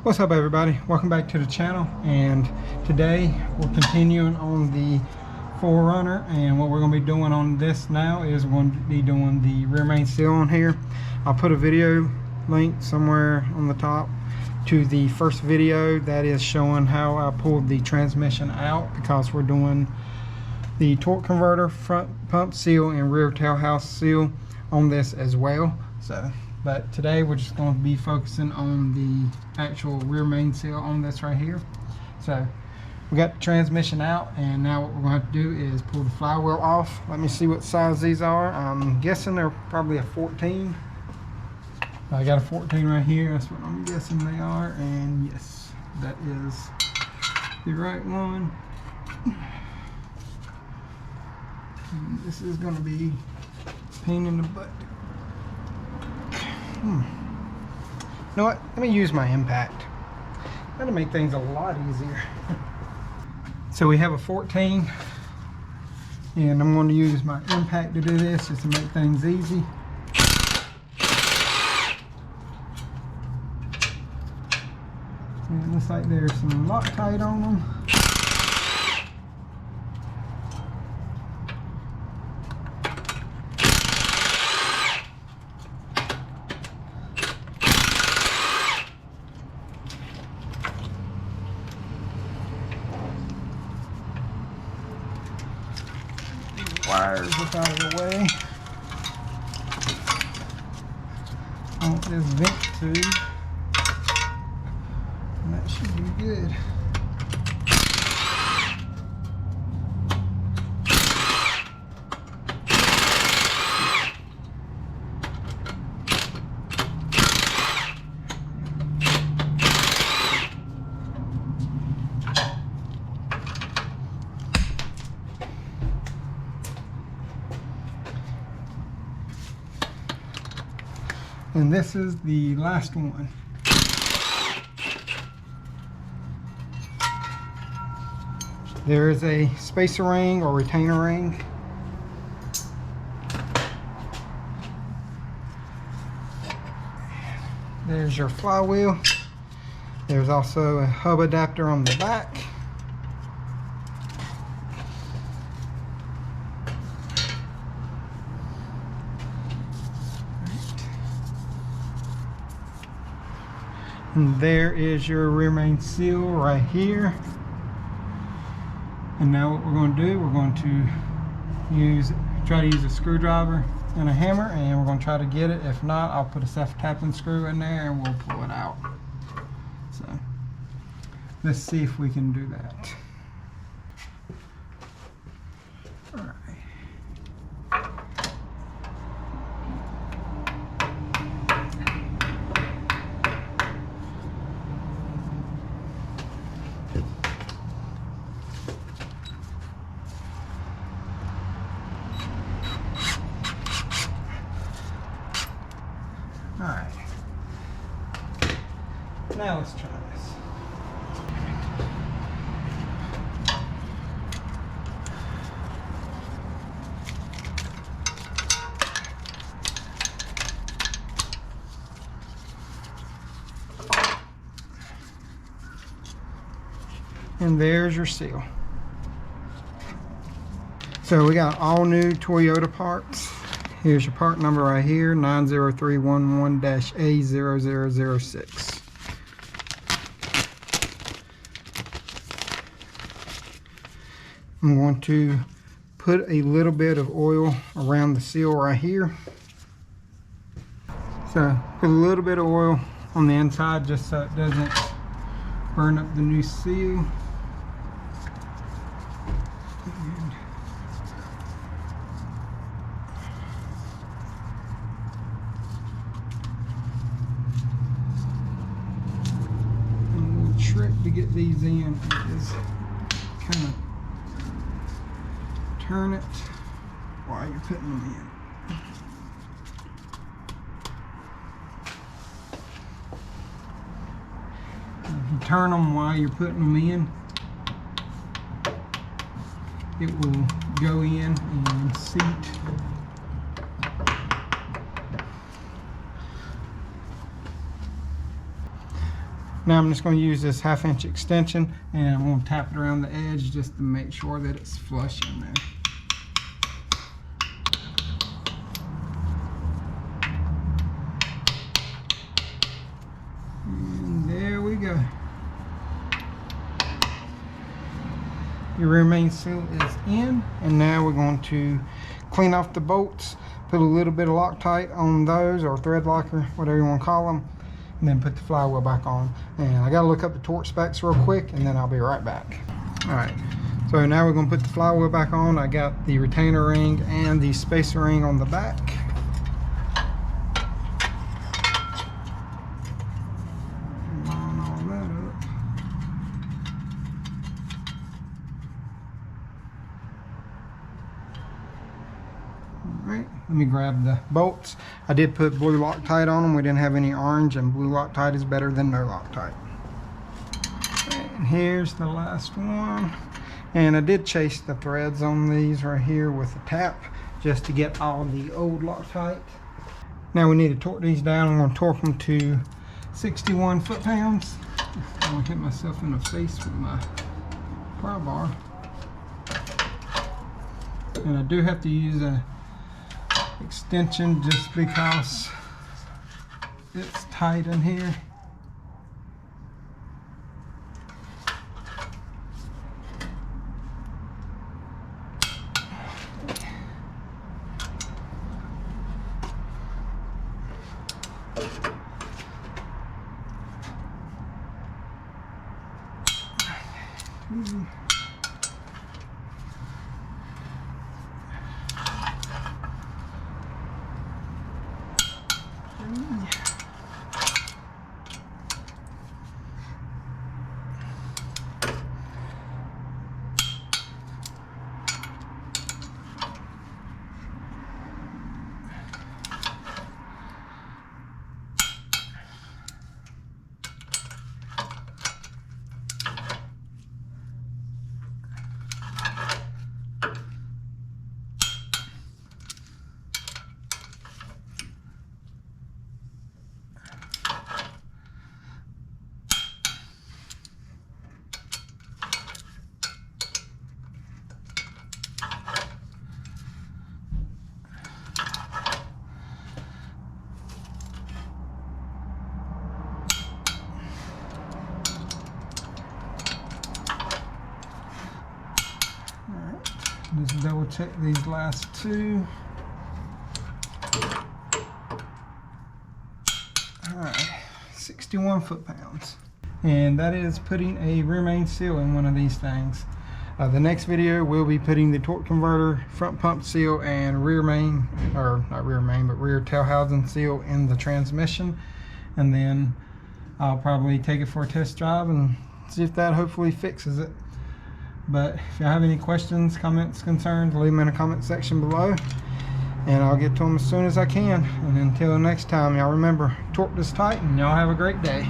What's up, everybody? Welcome back to the channel, and today we're continuing on the 4runner, and what we're going to be doing on this now is we're going to be doing the rear main seal on here. I'll put a video link somewhere on the top to the first video that is showing how I pulled the transmission out, because we're doing the torque converter, front pump seal, and rear tailhouse seal on this as well. But today we're just going to be focusing on the actual rear main seal on this right here. So we got the transmission out, and now what we're going to have to do is pull the flywheel off. Let me see what size these are. I'm guessing they're probably a 14. I got a 14 right here. That's what I'm guessing they are, and yes, that is the right one. And this is going to be a pain in the butt. You know what? Let me use my impact. That'll make things a lot easier. So we have a 14, and I'm going to use my impact to do this just to make things easy. And it looks like there's some Loctite on them. Wires up out of the way. I want this vent tube, and that should be good. And this is the last one. There is a spacer ring or retainer ring. There's your flywheel. There's also a hub adapter on the back. And there is your rear main seal right here. And now what we're going to do, we're going to try to use a screwdriver and a hammer, and we're going to try to get it. If not, I'll put a self-tapping screw in there and we'll pull it out. So let's see if we can do that. All right. Alright, now let's try this. And there's your seal. So we got all new Toyota parts. Here's your part number right here, 90311-A0006. I'm going to put a little bit of oil around the seal right here. So put a little bit of oil on the inside just so it doesn't burn up the new seal. Trick to get these in is kind of turn it while you're putting them in. If you turn them while you're putting them in, it will go in and seat. Now I'm just going to use this 1/2" extension, and I'm going to tap it around the edge just to make sure that it's flush in there. And there we go. Your rear main seal is in, and now we're going to clean off the bolts, put a little bit of Loctite on those, or thread locker, whatever you want to call them, and then put the flywheel back on. And I gotta look up the torque specs real quick, and then I'll be right back. All right, so now we're gonna put the flywheel back on. I got the retainer ring and the spacer ring on the back. Line all that up. Alright, let me grab the bolts. I did put blue Loctite on them. We didn't have any orange, and blue Loctite is better than no Loctite. And here's the last one. And I did chase the threads on these right here with a tap just to get all the old Loctite. Now we need to torque these down. I'm going to torque them to 61 foot-pounds. I'm going to hit myself in the face with my pry bar. And I do have to use a extension just because it's tight in here. Just double check these last two. Alright, 61 foot-pounds. And that is putting a rear main seal in one of these things. The next video we'll be putting the torque converter, front pump seal, and rear main, or not rear main, but rear tail housing seal in the transmission. And then I'll probably take it for a test drive and see if that hopefully fixes it. But if you have any questions, comments, concerns, leave them in the comment section below, and I'll get to them as soon as I can. And until next time, y'all remember, torque this tight, and y'all have a great day.